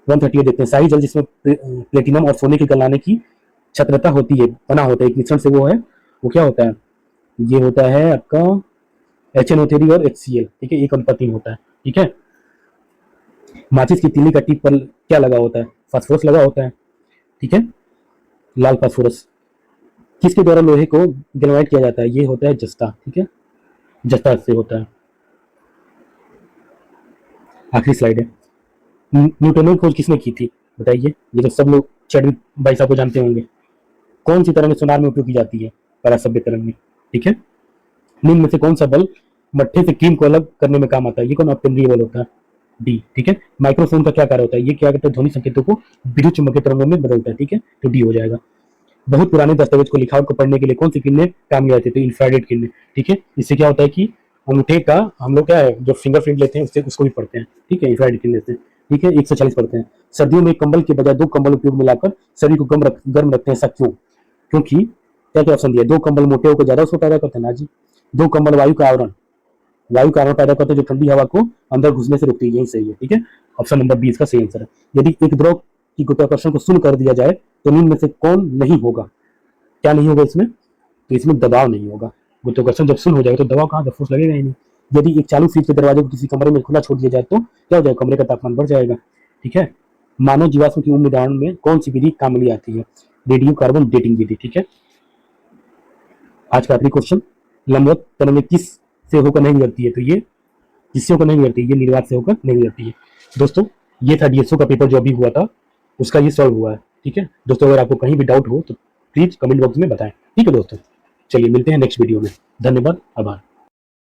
138 देखते हैं, शाही जल जिसमें प्लेटिनम और सोने के गलाने की क्षत्रता होती है, बना होता है, एक मिश्रण से वो है, वो क्या होता है? ये होता है आपका HNO3 और HCl, ठीक है, 1:3 होता है, ठीक है। माचिस की तीली का टिप पर क्या लगा होता है? फास्फोरस लगा होता है, ठीक है, लाल फास्फोरस। किसके द्वारा लोहे को गैल्वेनाइज किया जाता है? ये होता है जस्ता, ठीक है, जस्ता से होता है। आखिरी स्लाइड है, न्यूटन की खोज किसने की थी? बताइए, ये तो सब लोग चैडविक भाई साहब को जानते होंगे। कौन सी तरंग सोनार में उपयोग की जाती है? परासभ्य तरंग में, ठीक है। निम्न में से कौन सा बल मट्ठे से क्रीम को अलग करने में काम आता है? ये कौन अपकेंद्रीय बल होता है? डी, ठीक है। माइक्रोफोन का क्या कार्य होता है? ये क्या करता है? ध्वनि संकेतों को विद्युत चुम्बकीय तरंगों में बदलता है, ठीक है, तो डी हो जाएगा। बहुत पुराने दस्तावेज को लिखावट को पढ़ने के लिए कौन सी किरणें काम में आती है? तो इंफ्रारेड किरणें, ठीक है। इससे क्या होता है कि अंगूठे का हम लोग क्या है जो फिंगरप्रिंट लेते हैं उससे उसको भी पढ़ते हैं, ठीक है, इंफ्रारेड किरणें से, ठीक है। 140 पढ़ते हैं। सर्दियों में कंबल के बजाय 2 कंबल उपयोग में लाकर शरीर को गर्म रखते हैं, ऐसा क्यों? क्योंकि क्या क्या ऑप्शन दिया? 2 कंबल मोटे होकर ज्यादा उसको पैदा करते हैं ना जी। 2 कंबल वायु का आवरण पैदा करते हैं जो ठंडी हवा को अंदर घुसने से रोकती है, यही सही है, ठीक है। ऑप्शन नंबर बी इसका सही आंसर है। यदि एक द्रव की गुरुत्वाकर्षण को शून्य कर दिया जाए तो निम्न में से कौन नहीं होगा? क्या नहीं होगा इसमें? तो इसमें दबाव नहीं होगा। गुरुत्वाकर्षण जब शून्य हो जाएगा तो दबाव कहाँ से? फोर्स लगेगा ही नहीं। यदि एक चालू फ्रिज के दरवाजे को किसी कमरे में खुला छोड़ दिया जाए तो क्या हो जाएगा? कमरे का तापमान बढ़ जाएगा, ठीक है। मानव जीवाश्म की उम्र निर्धारण में कौन सी विधि काम में आती है? रेडियो कार्बन डेटिंग विधि, ठीक है। आज का आखिरी क्वेश्चन, लंबवत तरंगें किस से होकर नहीं गुजरती है? तो ये किससे होकर नहीं गुजरती? ये निर्वात से होकर नहीं गुजरती है। दोस्तों ये था डीएसओ का पेपर जो अभी हुआ था, उसका ये सॉल्व हुआ है, ठीक है। दोस्तों अगर आपको कहीं भी डाउट हो तो प्लीज कमेंट बॉक्स में बताएं, ठीक है दोस्तों। चलिए मिलते हैं नेक्स्ट वीडियो में। धन्यवाद, आभार।